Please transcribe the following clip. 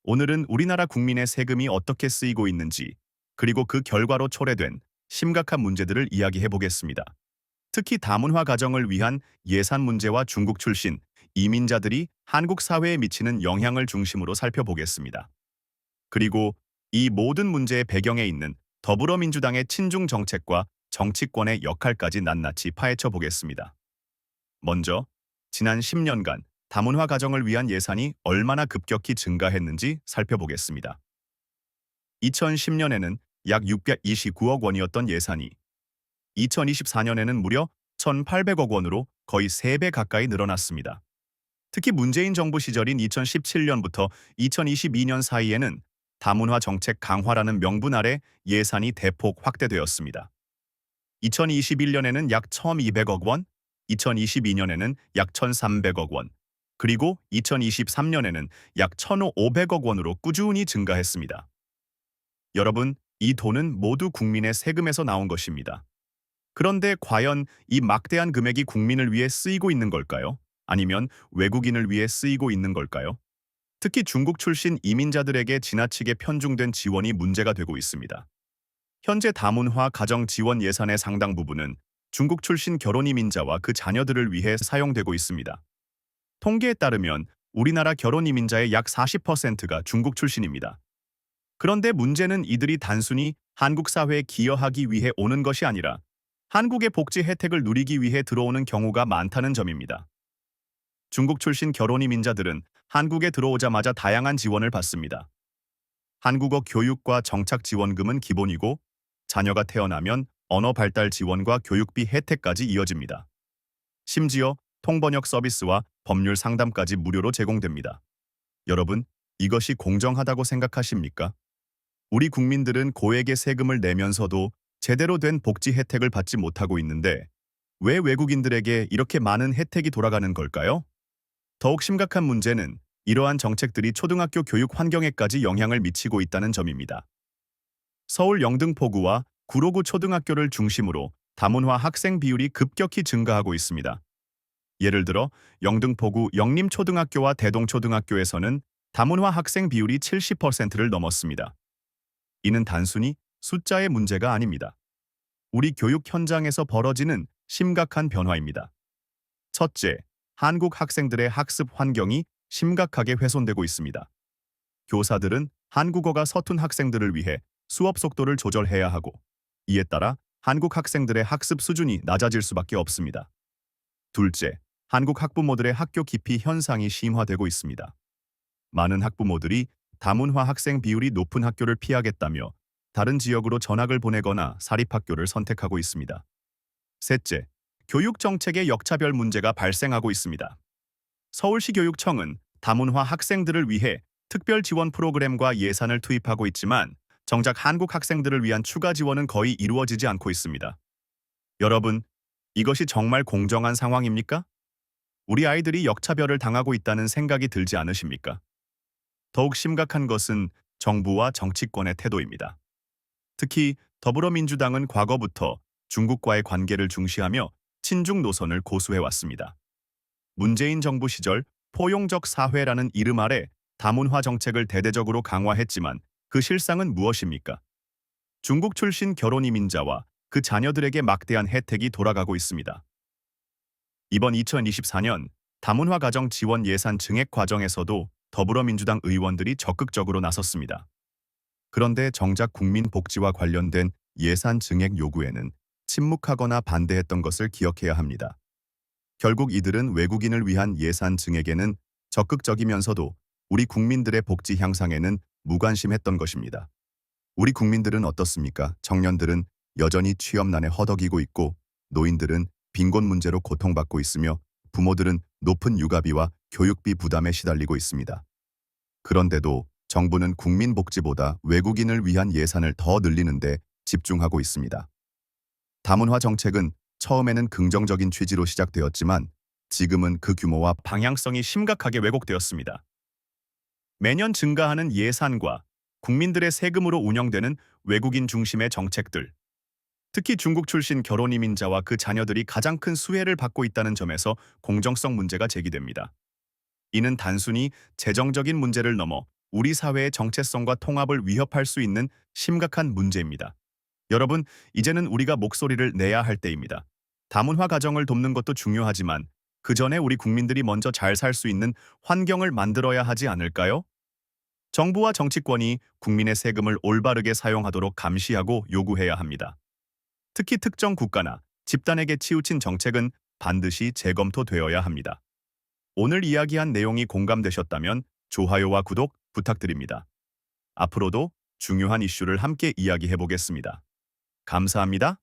오늘은 우리나라 국민의 세금이 어떻게 쓰이고 있는지, 그리고 그 결과로 초래된 심각한 문제들을 이야기해 보겠습니다. 특히 다문화 가정을 위한 예산 문제와 중국 출신 이민자들이 한국 사회에 미치는 영향을 중심으로 살펴보겠습니다. 그리고 이 모든 문제의 배경에 있는 더불어민주당의 친중 정책과 정치권의 역할까지 낱낱이 파헤쳐 보겠습니다. 먼저 지난 10년간 다문화 가정을 위한 예산이 얼마나 급격히 증가했는지 살펴보겠습니다. 2010년에는 약 629억 원이었던 예산이 2024년에는 무려 1,800억 원으로 거의 3배 가까이 늘어났습니다. 특히 문재인 정부 시절인 2017년부터 2022년 사이에는 다문화 정책 강화라는 명분 아래 예산이 대폭 확대되었습니다. 2021년에는 약 1,200억 원, 2022년에는 약 1,300억 원, 그리고 2023년에는 약 1,500억 원으로 꾸준히 증가했습니다. 여러분, 이 돈은 모두 국민의 세금에서 나온 것입니다. 그런데 과연 이 막대한 금액이 국민을 위해 쓰이고 있는 걸까요? 아니면 외국인을 위해 쓰이고 있는 걸까요? 특히 중국 출신 이민자들에게 지나치게 편중된 지원이 문제가 되고 있습니다. 현재 다문화 가정 지원 예산의 상당 부분은 중국 출신 결혼 이민자와 그 자녀들을 위해 사용되고 있습니다. 통계에 따르면 우리나라 결혼 이민자의 약 40%가 중국 출신입니다. 그런데 문제는 이들이 단순히 한국 사회에 기여하기 위해 오는 것이 아니라 한국의 복지 혜택을 누리기 위해 들어오는 경우가 많다는 점입니다. 중국 출신 결혼 이민자들은 한국에 들어오자마자 다양한 지원을 받습니다. 한국어 교육과 정착 지원금은 기본이고 자녀가 태어나면 언어 발달 지원과 교육비 혜택까지 이어집니다. 심지어 통번역 서비스와 법률 상담까지 무료로 제공됩니다. 여러분, 이것이 공정하다고 생각하십니까? 우리 국민들은 고액의 세금을 내면서도 제대로 된 복지 혜택을 받지 못하고 있는데 왜 외국인들에게 이렇게 많은 혜택이 돌아가는 걸까요? 더욱 심각한 문제는 이러한 정책들이 초등학교 교육 환경에까지 영향을 미치고 있다는 점입니다. 서울 영등포구와 구로구 초등학교를 중심으로 다문화 학생 비율이 급격히 증가하고 있습니다. 예를 들어 영등포구 영림초등학교와 대동초등학교에서는 다문화 학생 비율이 70%를 넘었습니다. 이는 단순히 숫자의 문제가 아닙니다. 우리 교육 현장에서 벌어지는 심각한 변화입니다. 첫째, 한국 학생들의 학습 환경이 심각하게 훼손되고 있습니다. 교사들은 한국어가 서툰 학생들을 위해 수업 속도를 조절해야 하고 이에 따라 한국 학생들의 학습 수준이 낮아질 수밖에 없습니다. 둘째, 한국 학부모들의 학교 기피 현상이 심화되고 있습니다. 많은 학부모들이 다문화 학생 비율이 높은 학교를 피하겠다며 다른 지역으로 전학을 보내거나 사립학교를 선택하고 있습니다. 셋째, 교육 정책의 역차별 문제가 발생하고 있습니다. 서울시 교육청은 다문화 학생들을 위해 특별 지원 프로그램과 예산을 투입하고 있지만 정작 한국 학생들을 위한 추가 지원은 거의 이루어지지 않고 있습니다. 여러분, 이것이 정말 공정한 상황입니까? 우리 아이들이 역차별을 당하고 있다는 생각이 들지 않으십니까? 더욱 심각한 것은 정부와 정치권의 태도입니다. 특히 더불어민주당은 과거부터 중국과의 관계를 중시하며 친중 노선을 고수해왔습니다. 문재인 정부 시절 포용적 사회라는 이름 아래 다문화 정책을 대대적으로 강화했지만 그 실상은 무엇입니까? 중국 출신 결혼 이민자와 그 자녀들에게 막대한 혜택이 돌아가고 있습니다. 이번 2024년 다문화 가정 지원 예산 증액 과정에서도 더불어민주당 의원들이 적극적으로 나섰습니다. 그런데 정작 국민 복지와 관련된 예산 증액 요구에는 침묵하거나 반대했던 것을 기억해야 합니다. 결국 이들은 외국인을 위한 예산 증액에는 적극적이면서도 우리 국민들의 복지 향상에는 무관심했던 것입니다. 우리 국민들은 어떻습니까? 청년들은 여전히 취업난에 허덕이고 있고 노인들은 빈곤 문제로 고통받고 있으며 부모들은 높은 육아비와 교육비 부담에 시달리고 있습니다. 그런데도 정부는 국민 복지보다 외국인을 위한 예산을 더 늘리는 데 집중하고 있습니다. 다문화 정책은 처음에는 긍정적인 취지로 시작되었지만 지금은 그 규모와 방향성이 심각하게 왜곡되었습니다. 매년 증가하는 예산과 국민들의 세금으로 운영되는 외국인 중심의 정책들, 특히 중국 출신 결혼 이민자와 그 자녀들이 가장 큰 수혜를 받고 있다는 점에서 공정성 문제가 제기됩니다. 이는 단순히 재정적인 문제를 넘어 우리 사회의 정체성과 통합을 위협할 수 있는 심각한 문제입니다. 여러분, 이제는 우리가 목소리를 내야 할 때입니다. 다문화 가정을 돕는 것도 중요하지만 그 전에 우리 국민들이 먼저 잘 살 수 있는 환경을 만들어야 하지 않을까요? 정부와 정치권이 국민의 세금을 올바르게 사용하도록 감시하고 요구해야 합니다. 특히 특정 국가나 집단에게 치우친 정책은 반드시 재검토되어야 합니다. 오늘 이야기한 내용이 공감되셨다면 좋아요와 구독 부탁드립니다. 앞으로도 중요한 이슈를 함께 이야기해 보겠습니다. 감사합니다.